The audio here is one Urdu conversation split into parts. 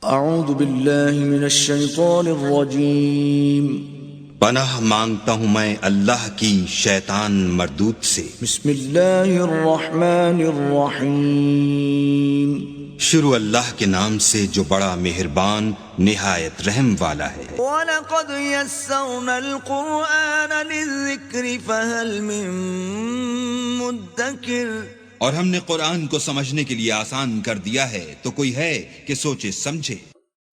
اعوذ باللہ من الشیطان الرجیم، پناہ مانگتا ہوں میں اللہ کی شیطان مردود سے۔ بسم اللہ الرحمن الرحیم، شروع اللہ کے نام سے جو بڑا مہربان نہایت رحم والا ہے۔ وَلَقَدْ يَسَّرْنَا الْقُرْآنَ لِلذِّكْرِ فَهَلْ مِن مُدَّكِرٍ، اور ہم نے قرآن کو سمجھنے کے لیے آسان کر دیا ہے تو کوئی ہے کہ سوچے سمجھے۔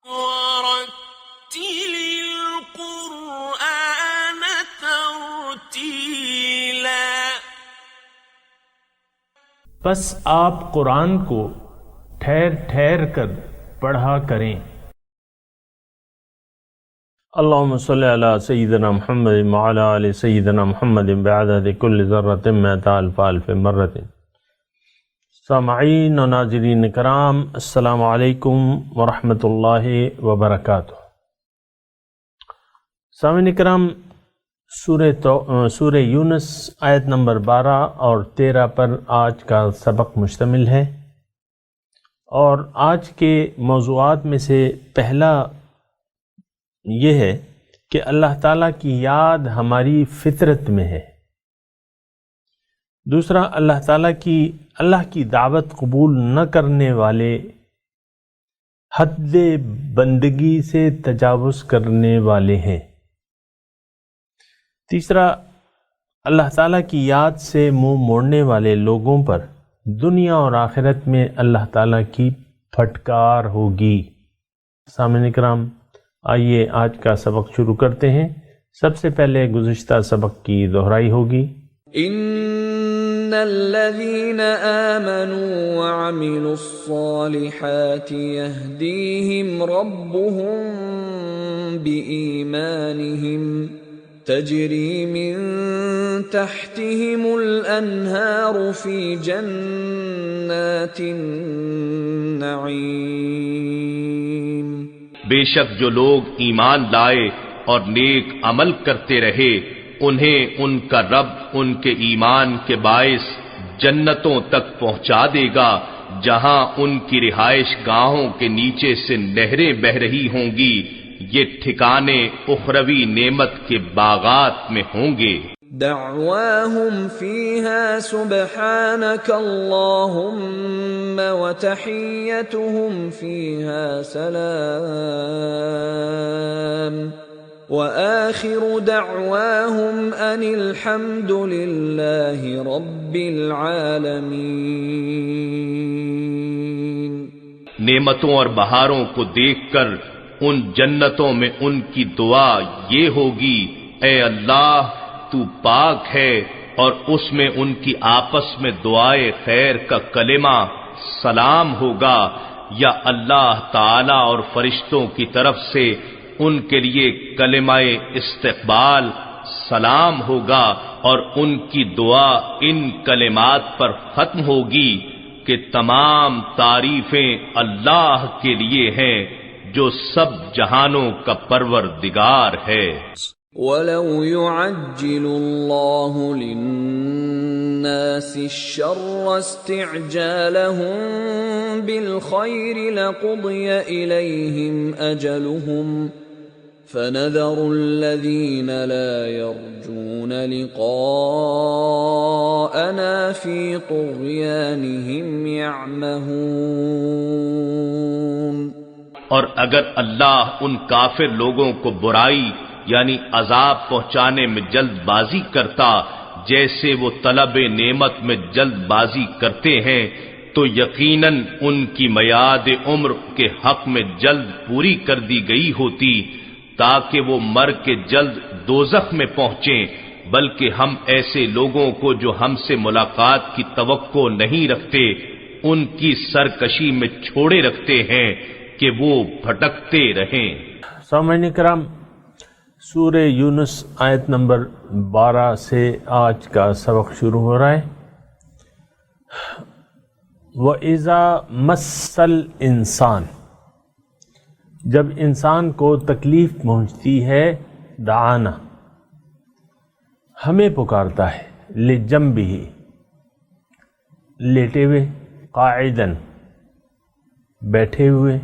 وَرَتِّلِ الْقُرْآنَ تَرْتِيلًا، بس آپ قرآن کو ٹھہر ٹھہر کر پڑھا کریں۔ اللہم صلی علی سیدنا محمد وعلی آل سیدنا محمد بعدد کل ذرۃ مئۃ الف الف مرۃ۔ سامعین و ناظرین کرام، السلام علیکم ورحمۃ اللہ وبرکاتہ۔ سامعین کرام، سورہ یونس آیت نمبر 12 اور 13 پر آج کا سبق مشتمل ہے، اور آج کے موضوعات میں سے پہلا یہ ہے کہ اللہ تعالیٰ کی یاد ہماری فطرت میں ہے۔ دوسرا، اللہ کی دعوت قبول نہ کرنے والے حد بندگی سے تجاوز کرنے والے ہیں۔ تیسرا، اللہ تعالیٰ کی یاد سے منہ موڑنے والے لوگوں پر دنیا اور آخرت میں اللہ تعالیٰ کی پھٹکار ہوگی۔ سامعین کرام، آئیے آج کا سبق شروع کرتے ہیں۔ سب سے پہلے گزشتہ سبق کی دہرائی ہوگی۔ ان الذين آمنوا وعملوا الصالحات يهديهم ربهم بإيمانهم تجري من تحتهم الأنهار في جنات النعيم۔ بے شک جو لوگ ایمان لائے اور نیک عمل کرتے رہے، انہیں ان کا رب ان کے ایمان کے باعث جنتوں تک پہنچا دے گا، جہاں ان کی رہائش گاہوں کے نیچے سے نہریں بہہ رہی ہوں گی۔ یہ ٹھکانے اخروی نعمت کے باغات میں ہوں گے۔ دعواهم فيها سبحانك اللهم وتحيتهم فيها سلام وآخر دعواهم ان الحمد لله رب العالمين۔ نعمتوں اور بہاروں کو دیکھ کر ان جنتوں میں ان کی دعا یہ ہوگی، اے اللہ تو پاک ہے، اور اس میں ان کی آپس میں دعائے خیر کا کلمہ سلام ہوگا، یا اللہ تعالی اور فرشتوں کی طرف سے ان کے لیے کلمہ استقبال سلام ہوگا، اور ان کی دعا ان کلمات پر ختم ہوگی کہ تمام تعریفیں اللہ کے لیے ہیں جو سب جہانوں کا پروردگار ہے۔ وَلَوْ يُعَجِّلُ اللَّهُ لِلنَّاسِ الشَّرَّ اسْتِعْجَالَهُم بِالْخَيْرِ لَقُضِيَ إِلَيْهِمْ أَجَلُهُمْ فَنَذَرُ الَّذِينَ لَا يَرْجُونَ لِقَاءَنَا فِي طُغْيَانِهِمْ يَعْمَهُونَ۔ اور اگر اللہ ان کافر لوگوں کو برائی یعنی عذاب پہنچانے میں جلد بازی کرتا جیسے وہ طلب نعمت میں جلد بازی کرتے ہیں، تو یقیناً ان کی میعاد عمر کے حق میں جلد پوری کر دی گئی ہوتی، تاکہ وہ مر کے جلد دوزخ میں پہنچیں، بلکہ ہم ایسے لوگوں کو جو ہم سے ملاقات کی توقع نہیں رکھتے ان کی سرکشی میں چھوڑے رکھتے ہیں کہ وہ بھٹکتے رہیں۔ سامعین کرام، سورہ یونس آیت نمبر 12 سے آج کا سبق شروع ہو رہا ہے۔ وَإِذَا مَسَّ الْإِنسَانَ، جب انسان کو تکلیف پہنچتی ہے، دعانا، ہمیں پکارتا ہے، لِجَنبِهِ، لیٹے ہوئے، قاعدن، بیٹھے ہوئے،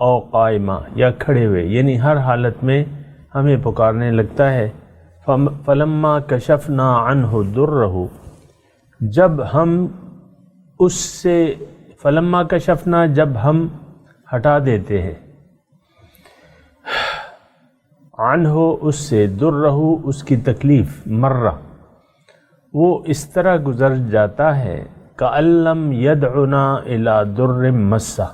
او قائمہ یا کھڑے ہوئے، یعنی ہر حالت میں ہمیں پکارنے لگتا ہے۔ فلما کشفنا عنہ درہ، جب ہم اس سے، فلما کشفنا جب ہم ہٹا دیتے ہیں، عنہ اس سے، درہ اس کی تکلیف، مرہ وہ اس طرح گزر جاتا ہے، کأن لم یدعنا الی در مسہ،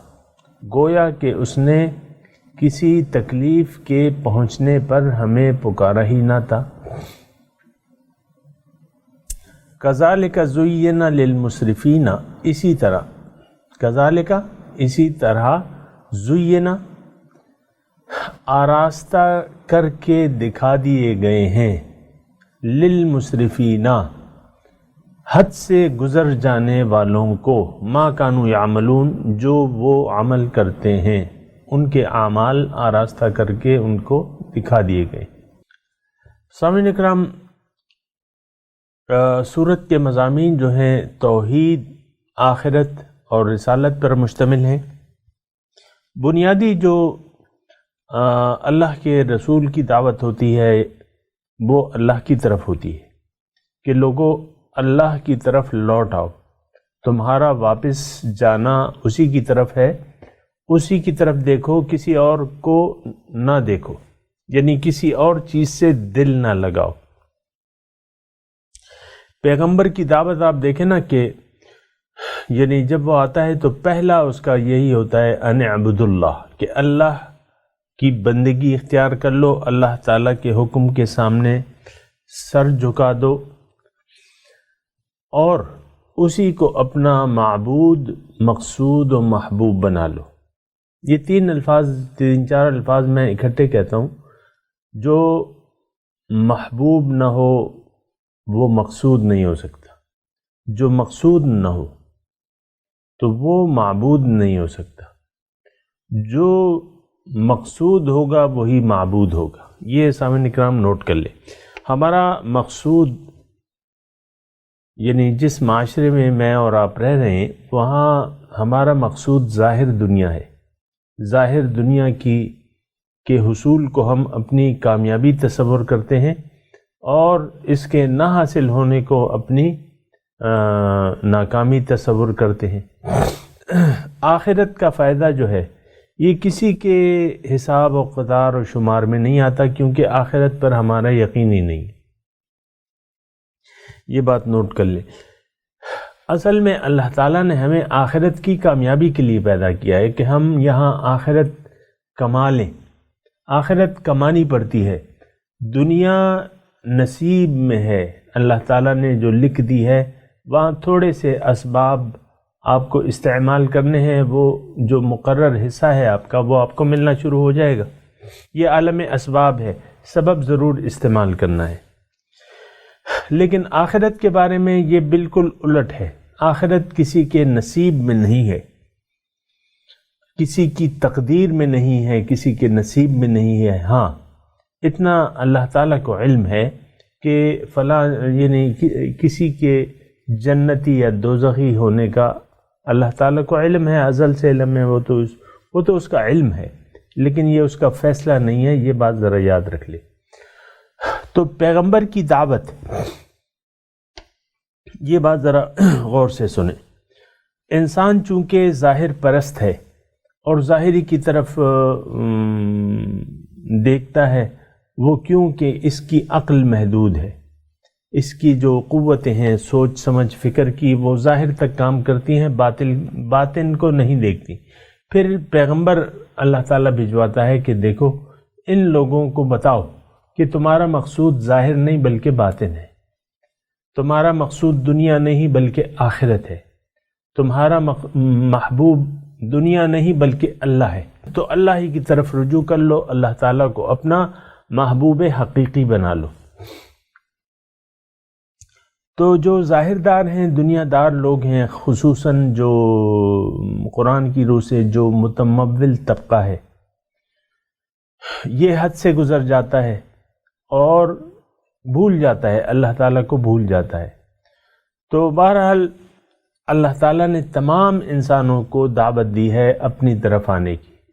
گویا کہ اس نے کسی تکلیف کے پہنچنے پر ہمیں پکارا ہی نہ تھا۔ کذالک زین للمسرفین، اسی طرح، کذالک اسی طرح، زین آراستہ کر کے دکھا دیے گئے ہیں، للمسرفین حد سے گزر جانے والوں کو، ما کانوا یعملون جو وہ عمل کرتے ہیں، ان کے اعمال آراستہ کر کے ان کو دکھا دیے گئے۔ سامعین اکرام، سورت کے مضامین جو ہیں توحید، آخرت اور رسالت پر مشتمل ہیں۔ بنیادی جو اللہ کے رسول کی دعوت ہوتی ہے وہ اللہ کی طرف ہوتی ہے کہ لوگوں اللہ کی طرف لوٹ آؤ، تمہارا واپس جانا اسی کی طرف ہے، اسی کی طرف دیکھو، کسی اور کو نہ دیکھو، یعنی کسی اور چیز سے دل نہ لگاؤ۔ پیغمبر کی دعوت آپ دیکھیں نا کہ یعنی جب وہ آتا ہے تو پہلا اس کا یہی ہوتا ہے ان اعبد اللہ، کہ اللہ کی بندگی اختیار کر لو، اللہ تعالیٰ کے حکم کے سامنے سر جھکا دو اور اسی کو اپنا معبود، مقصود و محبوب بنا لو۔ یہ تین چار الفاظ میں اکٹھے کہتا ہوں، جو محبوب نہ ہو وہ مقصود نہیں ہو سکتا، جو مقصود نہ ہو تو وہ معبود نہیں ہو سکتا، جو مقصود ہوگا وہی معبود ہوگا۔ یہ سامعین اکرام نوٹ کر لیں۔ ہمارا مقصود، یعنی جس معاشرے میں میں اور آپ رہ رہے ہیں وہاں ہمارا مقصود ظاہر دنیا ہے، ظاہر دنیا کے حصول کو ہم اپنی کامیابی تصور کرتے ہیں اور اس کے نہ حاصل ہونے کو اپنی ناکامی تصور کرتے ہیں۔ آخرت کا فائدہ جو ہے یہ کسی کے حساب و قدار و شمار میں نہیں آتا، کیونکہ آخرت پر ہمارا یقین ہی نہیں۔ یہ بات نوٹ کر لیں۔ اصل میں اللہ تعالیٰ نے ہمیں آخرت کی کامیابی کے لیے پیدا کیا ہے کہ ہم یہاں آخرت کما لیں، آخرت کمانی پڑتی ہے۔ دنیا نصیب میں ہے، اللہ تعالیٰ نے جو لکھ دی ہے، وہاں تھوڑے سے اسباب آپ کو استعمال کرنے ہیں، وہ جو مقرر حصہ ہے آپ کا وہ آپ کو ملنا شروع ہو جائے گا۔ یہ عالم اسباب ہے، سبب ضرور استعمال کرنا ہے۔ لیکن آخرت کے بارے میں یہ بالکل الٹ ہے۔ آخرت کسی کے نصیب میں نہیں ہے، کسی کی تقدیر میں نہیں ہے، کسی کے نصیب میں نہیں ہے۔ ہاں اتنا اللہ تعالیٰ کو علم ہے کہ فلاں، یعنی کسی کے جنتی یا دوزخی ہونے کا اللہ تعالیٰ کو علم ہے، ازل سے علم ہے، وہ تو اس کا علم ہے، لیکن یہ اس کا فیصلہ نہیں ہے۔ یہ بات ذرا یاد رکھ لے۔ تو پیغمبر کی دعوت، یہ بات ذرا غور سے سنیں۔ انسان چونکہ ظاہر پرست ہے اور ظاہری کی طرف دیکھتا ہے، وہ کیونکہ اس کی عقل محدود ہے، اس کی جو قوتیں ہیں سوچ سمجھ فکر کی، وہ ظاہر تک کام کرتی ہیں، باطن کو نہیں دیکھتی۔ پھر پیغمبر اللہ تعالیٰ بھجواتا ہے کہ دیکھو ان لوگوں کو بتاؤ کہ تمہارا مقصود ظاہر نہیں بلکہ باطن ہے، تمہارا مقصود دنیا نہیں بلکہ آخرت ہے، تمہارا محبوب دنیا نہیں بلکہ اللہ ہے۔ تو اللہ ہی کی طرف رجوع کر لو، اللہ تعالیٰ کو اپنا محبوب حقیقی بنا لو۔ تو جو ظاہر دار ہیں، دنیا دار لوگ ہیں، خصوصاً جو قرآن کی روح سے جو متمول طبقہ ہے، یہ حد سے گزر جاتا ہے اور بھول جاتا ہے، اللہ تعالیٰ کو بھول جاتا ہے۔ تو بہرحال اللہ تعالیٰ نے تمام انسانوں کو دعوت دی ہے اپنی طرف آنے کی،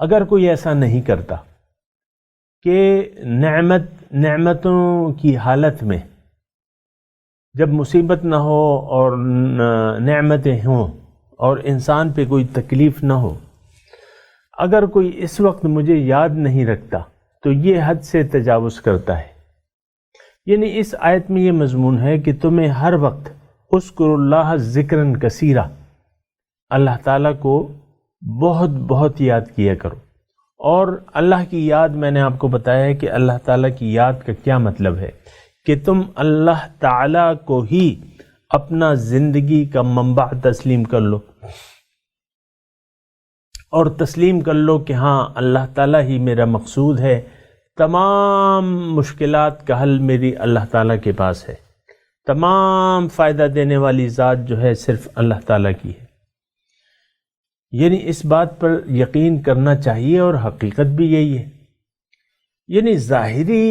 اگر کوئی ایسا نہیں کرتا کہ نعمتوں کی حالت میں جب مصیبت نہ ہو اور نعمتیں ہوں اور انسان پہ کوئی تکلیف نہ ہو، اگر کوئی اس وقت مجھے یاد نہیں رکھتا تو یہ حد سے تجاوز کرتا ہے۔ یعنی اس آیت میں یہ مضمون ہے کہ تمہیں ہر وقت اذکروا اللہ ذکراً کثیرا، اللہ تعالیٰ کو بہت بہت یاد کیا کرو۔ اور اللہ کی یاد میں نے آپ کو بتایا ہے کہ اللہ تعالیٰ کی یاد کا کیا مطلب ہے، کہ تم اللہ تعالیٰ کو ہی اپنا زندگی کا منبع تسلیم کر لو، اور تسلیم کر لو کہ ہاں اللہ تعالیٰ ہی میرا مقصود ہے، تمام مشکلات کا حل میری اللہ تعالیٰ کے پاس ہے، تمام فائدہ دینے والی ذات جو ہے صرف اللہ تعالیٰ کی ہے۔ یعنی اس بات پر یقین کرنا چاہیے، اور حقیقت بھی یہی ہے۔ یعنی ظاہری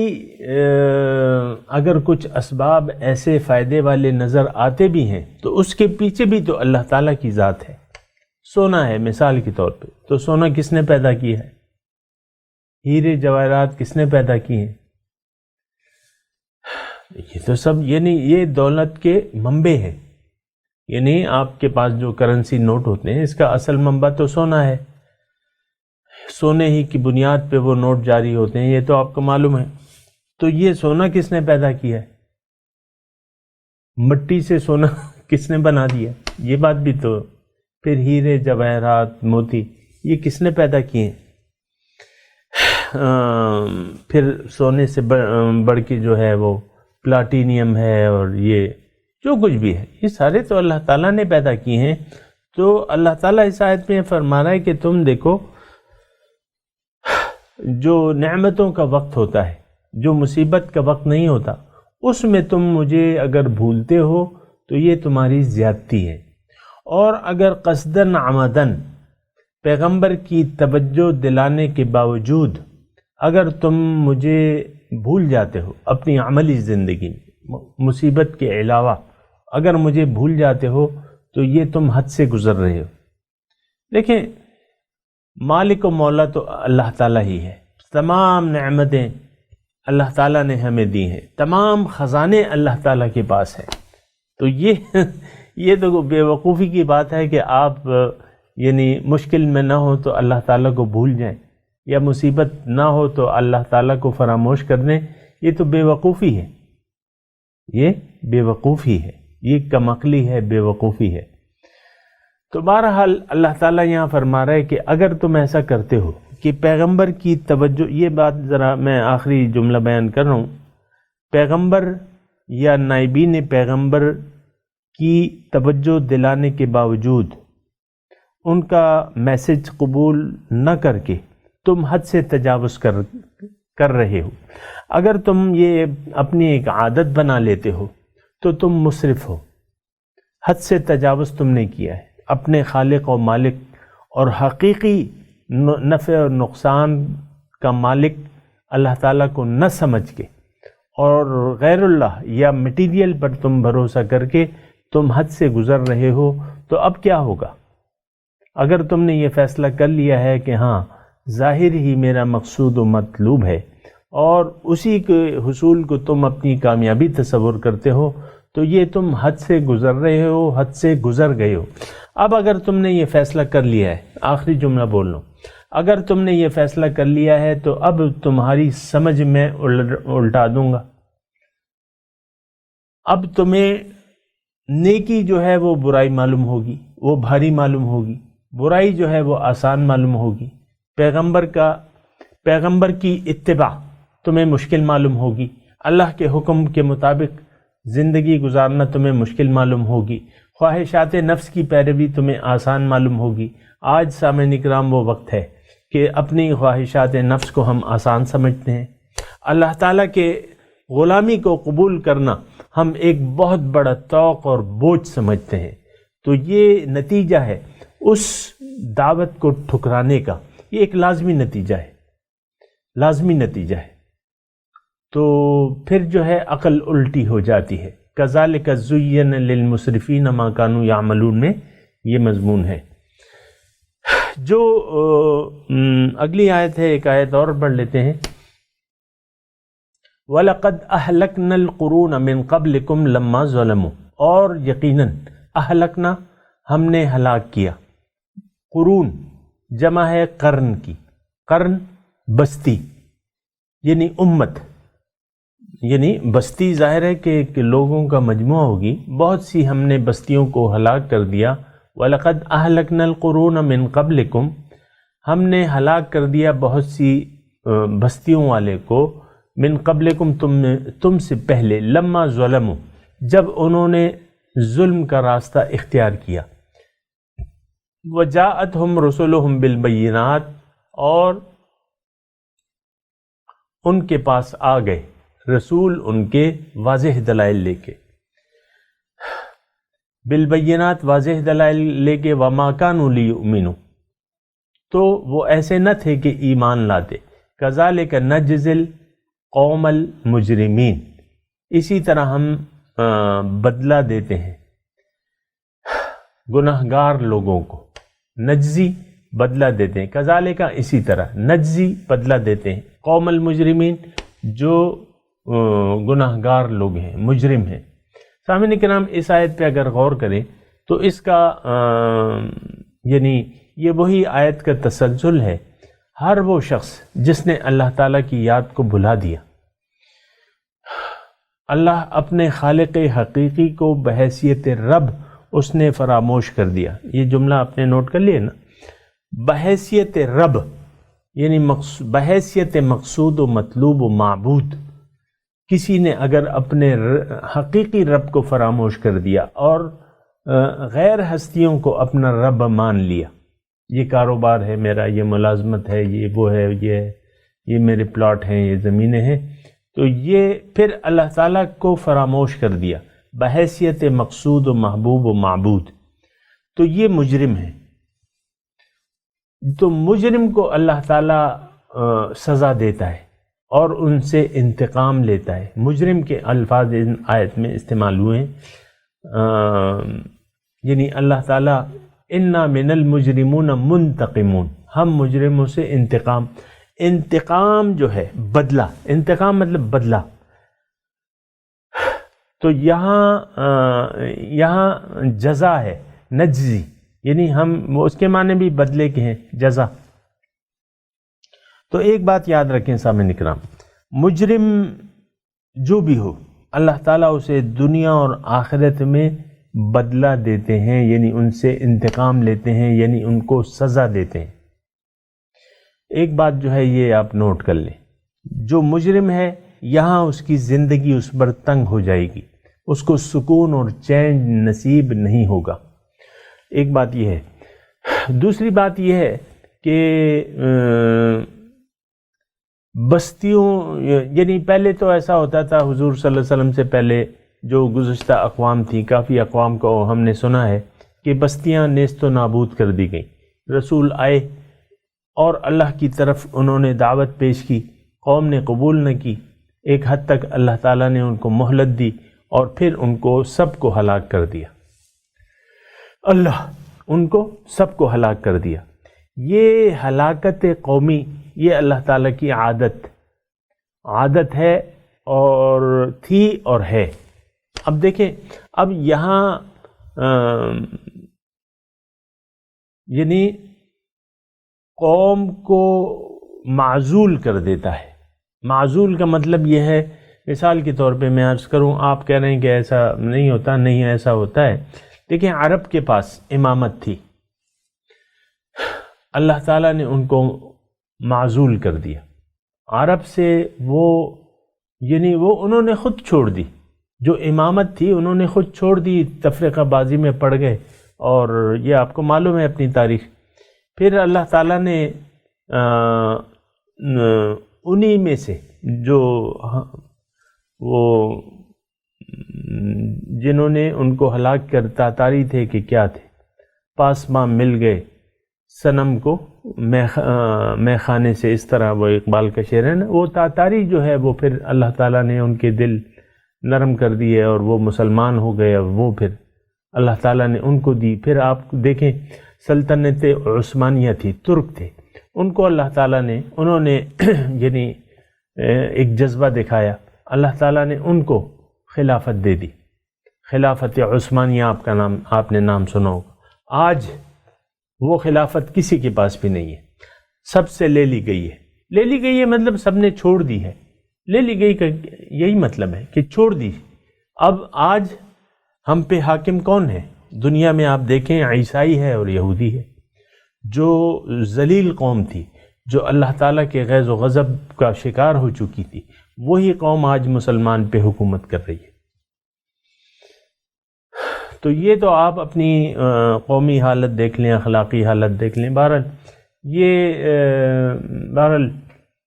اگر کچھ اسباب ایسے فائدے والے نظر آتے بھی ہیں تو اس کے پیچھے بھی تو اللہ تعالیٰ کی ذات ہے۔ سونا ہے مثال کے طور پہ، تو سونا کس نے پیدا کیا ہے؟ ہیرے جواہرات کس نے پیدا کی ہیں؟ یہ تو سب یعنی یہ دولت کے منبع ہیں۔ یعنی آپ کے پاس جو کرنسی نوٹ ہوتے ہیں اس کا اصل منبع تو سونا ہے، سونے ہی کی بنیاد پہ وہ نوٹ جاری ہوتے ہیں، یہ تو آپ کو معلوم ہے۔ تو یہ سونا کس نے پیدا کیا ہے؟ مٹی سے سونا کس نے بنا دیا؟ یہ بات بھی تو۔ پھر ہیرے جواہرات موتی یہ کس نے پیدا کیے ہیں؟ پھر سونے سے بڑھ کے جو ہے وہ پلاٹینیم ہے، اور یہ جو کچھ بھی ہے یہ سارے تو اللہ تعالیٰ نے پیدا کیے ہیں۔ تو اللہ تعالیٰ اس آیت میں فرما رہا ہے کہ تم دیکھو، جو نعمتوں کا وقت ہوتا ہے، جو مصیبت کا وقت نہیں ہوتا، اس میں تم مجھے اگر بھولتے ہو تو یہ تمہاری زیادتی ہے۔ اور اگر قصداً عمداً پیغمبر کی توجہ دلانے کے باوجود اگر تم مجھے بھول جاتے ہو اپنی عملی زندگی میں، مصیبت کے علاوہ اگر مجھے بھول جاتے ہو تو یہ تم حد سے گزر رہے ہو۔ دیکھیں، مالک و مولا تو اللہ تعالیٰ ہی ہے، تمام نعمتیں اللہ تعالیٰ نے ہمیں دی ہیں، تمام خزانے اللہ تعالیٰ کے پاس ہیں۔ تو یہ تو بے وقوفی کی بات ہے کہ آپ یعنی مشکل میں نہ ہو تو اللہ تعالیٰ کو بھول جائیں، یا مصیبت نہ ہو تو اللہ تعالیٰ کو فراموش کر دیں۔ یہ تو بے وقوفی ہے، یہ بے وقوفی ہے، یہ کم عقلی ہے، بے وقوفی ہے۔ تو بہرحال اللہ تعالیٰ یہاں فرما رہا ہے کہ اگر تم ایسا کرتے ہو کہ پیغمبر کی توجہ، یہ بات ذرا میں آخری جملہ بیان کر رہا ہوں، پیغمبر یا نائبین پیغمبر کی توجہ دلانے کے باوجود ان کا میسج قبول نہ کر کے تم حد سے تجاوز کر رہے ہو، اگر تم یہ اپنی ایک عادت بنا لیتے ہو تو تم مسرف ہو، حد سے تجاوز تم نے کیا ہے اپنے خالق و مالک اور حقیقی نفع اور نقصان کا مالک اللہ تعالیٰ کو نہ سمجھ کے، اور غیر اللہ یا مٹیریل پر تم بھروسہ کر کے تم حد سے گزر رہے ہو۔ تو اب کیا ہوگا؟ اگر تم نے یہ فیصلہ کر لیا ہے کہ ہاں ظاہر ہی میرا مقصود و مطلوب ہے، اور اسی کے حصول کو تم اپنی کامیابی تصور کرتے ہو، تو یہ تم حد سے گزر رہے ہو، حد سے گزر گئے ہو۔ اب اگر تم نے یہ فیصلہ کر لیا ہے، آخری جملہ بول لوں، اگر تم نے یہ فیصلہ کر لیا ہے تو اب تمہاری سمجھ میں الٹا دوں گا۔ اب تمہیں نیکی جو ہے وہ برائی معلوم ہوگی، وہ بھاری معلوم ہوگی، برائی جو ہے وہ آسان معلوم ہوگی، پیغمبر کی اتباع تمہیں مشکل معلوم ہوگی، اللہ کے حکم کے مطابق زندگی گزارنا تمہیں مشکل معلوم ہوگی، خواہشات نفس کی پیروی تمہیں آسان معلوم ہوگی۔ آج سامعین اکرام وہ وقت ہے کہ اپنی خواہشات نفس کو ہم آسان سمجھتے ہیں، اللہ تعالیٰ کے غلامی کو قبول کرنا ہم ایک بہت بڑا توق اور بوجھ سمجھتے ہیں۔ تو یہ نتیجہ ہے اس دعوت کو ٹھکرانے کا، یہ ایک لازمی نتیجہ ہے، لازمی نتیجہ ہے۔ تو پھر جو ہے عقل الٹی ہو جاتی ہے۔ کذالک زین للمسرفین ما کانوا یعملون میں یہ مضمون ہے۔ جو اگلی آیت ہے، ایک آیت اور پڑھ لیتے ہیں. وَلَقَدْ أَهْلَكْنَا الْقُرُونَ مِنْ قَبْلِكُمْ لَمَّا ظَلَمُوا، اور یقیناً اہلکنا ہم نے ہلاک کیا. قرون جمع ہے قرن کی، قرن بستی یعنی امت، یعنی بستی ظاہر ہے کہ لوگوں کا مجموعہ ہوگی. بہت سی ہم نے بستیوں کو ہلاک کر دیا. وَلَقَدْ أَهْلَكْنَا الْقُرُونَ مِنْ قَبْلِكُمْ، ہم نے ہلاک کر دیا بہت سی بستیوں والے کو. من قبلکم، تم سے پہلے. لما ظلموا، جب انہوں نے ظلم کا راستہ اختیار کیا. وجاءتہم رسلہم بالبینات، اور ان کے پاس آ گئے رسول ان کے واضح دلائل لے کے. بالبینات، واضح دلائل لے کے. وما کانوا لیؤمنوا، تو وہ ایسے نہ تھے کہ ایمان لاتے. کذالک نجزی قوم المجرمین، اسی طرح ہم بدلہ دیتے ہیں گناہگار لوگوں کو. نجزی بدلہ دیتے ہیں، کذالک اسی طرح، نجزی بدلہ دیتے ہیں. قوم المجرمین جو گناہگار لوگ ہیں، مجرم ہیں. سامعین کرام، اس آیت پہ اگر غور کریں تو اس کا یعنی یہ وہی آیت کا تسلسل ہے. ہر وہ شخص جس نے اللہ تعالیٰ کی یاد کو بھلا دیا، اللہ اپنے خالق حقیقی کو بحیثیت رب اس نے فراموش کر دیا. یہ جملہ آپ نے نوٹ کر لیا نا، بحیثیت رب یعنی بحیثیت مقصود و مطلوب و معبود. کسی نے اگر اپنے حقیقی رب کو فراموش کر دیا اور غیر ہستیوں کو اپنا رب مان لیا، یہ کاروبار ہے میرا، یہ ملازمت ہے، یہ وہ ہے، یہ میرے پلاٹ ہیں، یہ زمینیں ہیں، تو یہ پھر اللہ تعالیٰ کو فراموش کر دیا بحیثیت مقصود و محبوب و معبود، تو یہ مجرم ہے. تو مجرم کو اللہ تعالیٰ سزا دیتا ہے اور ان سے انتقام لیتا ہے. مجرم کے الفاظ ان آیت میں استعمال ہوئے ہیں، یعنی اللہ تعالیٰ انا من المجرمون منتقمون، ہم مجرموں سے انتقام جو ہے بدلہ، انتقام مطلب بدلہ. تو یہاں جزا ہے، نجزی، یعنی ہم اس کے معنی بھی بدلے کے ہیں، جزا. تو ایک بات یاد رکھیں سامعین کرام، مجرم جو بھی ہو اللہ تعالیٰ اسے دنیا اور آخرت میں بدلہ دیتے ہیں، یعنی ان سے انتقام لیتے ہیں، یعنی ان کو سزا دیتے ہیں. ایک بات جو ہے یہ آپ نوٹ کر لیں، جو مجرم ہے یہاں اس کی زندگی اس پر تنگ ہو جائے گی، اس کو سکون اور چین نصیب نہیں ہوگا. ایک بات یہ ہے. دوسری بات یہ ہے کہ بستیوں، یعنی پہلے تو ایسا ہوتا تھا، حضور صلی اللہ علیہ وسلم سے پہلے جو گزشتہ اقوام تھیں، کافی اقوام کو ہم نے سنا ہے کہ بستیاں نیست و نابود کر دی گئیں. رسول آئے اور اللہ کی طرف انہوں نے دعوت پیش کی، قوم نے قبول نہ کی. ایک حد تک اللہ تعالیٰ نے ان کو مہلت دی اور پھر ان کو سب کو ہلاک کر دیا. اللہ ان کو سب کو ہلاک کر دیا. یہ ہلاکت قومی، یہ اللہ تعالیٰ کی عادت ہے اور تھی اور ہے. اب دیکھیں، اب یہاں یعنی قوم کو معزول کر دیتا ہے. معزول کا مطلب یہ ہے، مثال کے طور پہ میں عرض کروں، آپ کہہ رہے ہیں کہ ایسا نہیں ہوتا، نہیں ایسا ہوتا ہے. دیکھیں، عرب کے پاس امامت تھی، اللہ تعالیٰ نے ان کو معزول کر دیا. عرب سے وہ یعنی وہ انہوں نے خود چھوڑ دی، جو امامت تھی انہوں نے خود چھوڑ دی، تفرقہ بازی میں پڑ گئے، اور یہ آپ کو معلوم ہے اپنی تاریخ. پھر اللہ تعالیٰ نے انہی میں سے جو وہ جنہوں نے ان کو ہلاک کر تاتاری تھے کہ کیا تھے، پاسباں مل گئے صنم کو میں خانے سے، اس طرح وہ اقبال کا شعر ہے نا، وہ تاتاری جو ہے وہ پھر اللہ تعالیٰ نے ان کے دل نرم کر دیے اور وہ مسلمان ہو گئے، اور وہ پھر اللہ تعالیٰ نے ان کو دی. پھر آپ دیکھیں سلطنت عثمانیہ تھی، ترک تھے، ان کو اللہ تعالیٰ نے، انہوں نے یعنی ایک جذبہ دکھایا، اللہ تعالیٰ نے ان کو خلافت دے دی، خلافت عثمانیہ آپ نے نام سنا ہوگا۔ آج وہ خلافت کسی کے پاس بھی نہیں ہے، سب سے لے لی گئی ہے۔ لے لی گئی ہے مطلب سب نے چھوڑ دی ہے، لے لی گئی کا یہی مطلب ہے کہ چھوڑ دی۔ اب آج ہم پہ حاکم کون ہے دنیا میں؟ آپ دیکھیں، عیسائی ہے اور یہودی ہے، جو ذلیل قوم تھی، جو اللہ تعالیٰ کے غیظ و غضب کا شکار ہو چکی تھی، وہی قوم آج مسلمان پہ حکومت کر رہی ہے۔ تو یہ تو آپ اپنی قومی حالت دیکھ لیں، اخلاقی حالت دیکھ لیں۔ بہرحال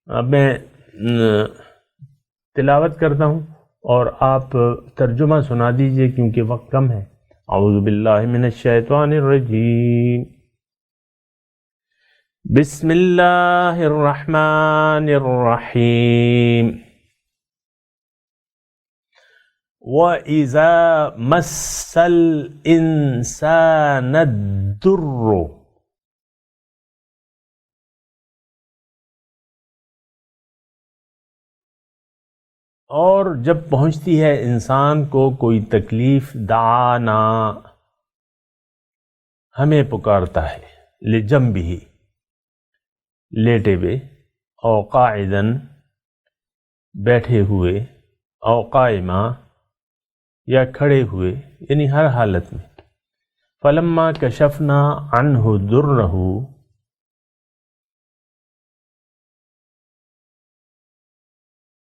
اب میں تلاوت کرتا ہوں اور آپ ترجمہ سنا دیجئے کیونکہ وقت کم ہے۔ اعوذ باللہ من الشیطان الرجیم، بسم اللہ الرحمن الرحیم۔ وَإِذَا مَسَّ الْإِنسَانَ الضُّرُّ، اور جب پہنچتی ہے انسان کو کوئی تکلیف، دعانا، ہمیں پکارتا ہے، لجنبہ، لیٹے ہوئے، او قاعدن، بیٹھے ہوئے، او قائما، یا کھڑے ہوئے، یعنی ہر حالت میں۔ فلما کشفنا عنہ ضرہ،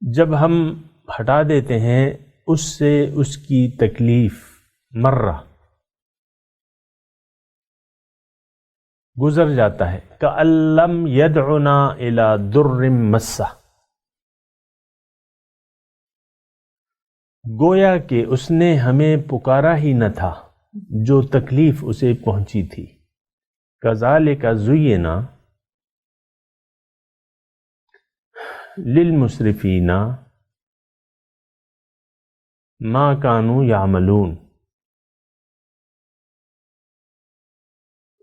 جب ہم ہٹا دیتے ہیں اس سے اس کی تکلیف، مرہ، گزر جاتا ہے، کأن لم یدعنا الی ضر مسہ، گویا کہ اس نے ہمیں پکارا ہی نہ تھا جو تکلیف اسے پہنچی تھی۔ کذالک زینا للمسرفین ما کانوا یعملون،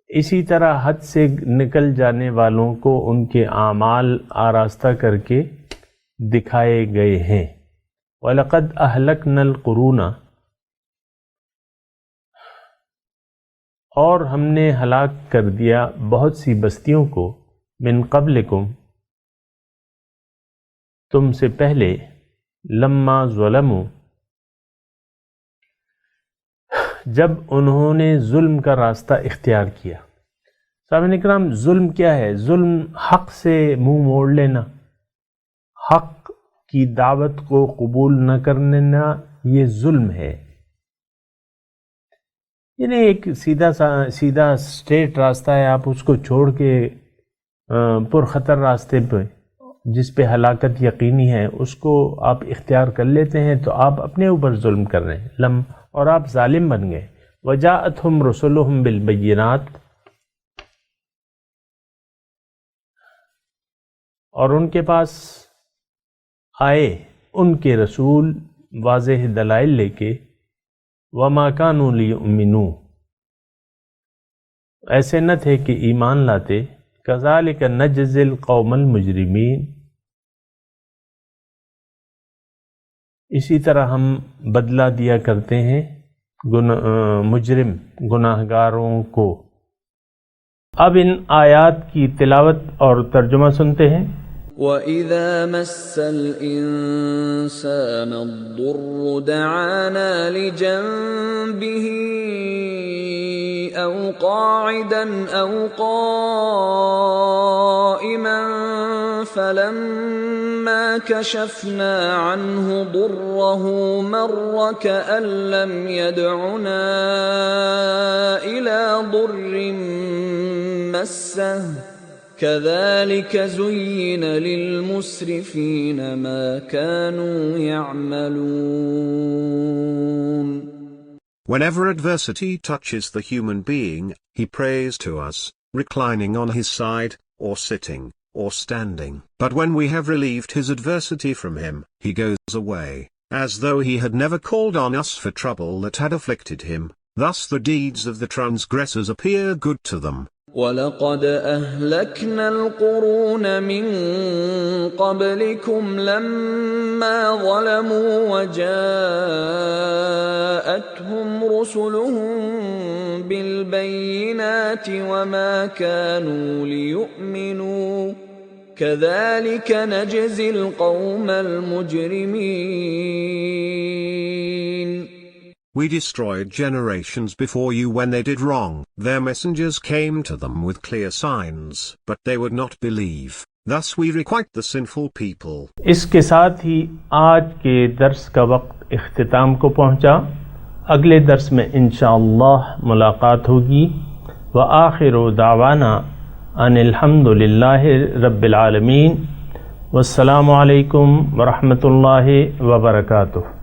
اسی طرح حد سے نکل جانے والوں کو ان کے اعمال آراستہ کر کے دکھائے گئے ہیں۔ وَلَقَدْ أَهْلَكْنَا الْقُرُونَ، اور ہم نے ہلاک کر دیا بہت سی بستیوں کو، من قبلکم، تم سے پہلے، لما ظلموا، جب انہوں نے ظلم کا راستہ اختیار کیا۔ سامعین اکرام، ظلم کیا ہے؟ ظلم حق سے منہ موڑ لینا، حق کی دعوت کو قبول نہ کرنا، یہ ظلم ہے۔ یعنی ایک سیدھا اسٹریٹ راستہ ہے، آپ اس کو چھوڑ کے پرخطر راستے پہ، جس پہ ہلاکت یقینی ہے، اس کو آپ اختیار کر لیتے ہیں تو آپ اپنے اوپر ظلم کر رہے ہیں، اور آپ ظالم بن گئے۔ وَجَاءَتْهُمْ رُسُلُهُمْ بِالْبَيِّنَاتِ، اور ان کے پاس آئے ان کے رسول واضح دلائل لے کے، وَمَا كَانُوا لِيُؤْمِنُوا، ایسے نہ تھے کہ ایمان لاتے، كَذَلِكَ نَجْزِي الْقَوْمَ الْمُجْرِمِينَ، اسی طرح ہم بدلہ دیا کرتے ہیں مجرم، گناہگاروں کو۔ اب ان آیات کی تلاوت اور ترجمہ سنتے ہیں۔ وَإِذَا مَسَّ الْإِنسَانَ الضُّرُّ دَعَانَا لِجَنبِهِ أَوْ قَاعِدًا أَوْ قَائِمًا فَلَمَّا كَشَفْنَا عَنْهُ ضُرَّهُ مَرَّ كَأَن لَّمْ يَدْعُنَا إِلَى ضُرٍّ مَّسَّهُ كَذَلِكَ زُيِّنَ لِلْمُسْرِفِينَ مَا كَانُوا يَعْمَلُونَ. Whenever adversity touches the human being, he prays to us, reclining on his side, or sitting, or standing. But when we have relieved his adversity from him, he goes away, as though he had never called on us for trouble that had afflicted him. Thus the deeds of the transgressors appear good to them. وَلَقَدْ أَهْلَكْنَا الْقُرُونَ مِنْ قَبْلِكُمْ لَمَّا ظَلَمُوا وَجَاءَتْهُمْ رُسُلُهُم بِالْبَيِّنَاتِ وَمَا كَانُوا لِيُؤْمِنُوا كَذَلِكَ نَجْزِي الْقَوْمَ الْمُجْرِمِينَ. We destroyed generations before you when they did wrong. Their messengers came to them with clear signs, but they would not believe. Thus we requite the sinful people. اس کے ساتھ ہی آج کے درس کا وقت اختتام کو پہنچا. اگلے درس میں انشاءاللہ ملاقات ہوگی. وآخر دعوانا ان الحمد للہ رب العالمین. والسلام علیکم ورحمۃ اللہ وبرکاتہ.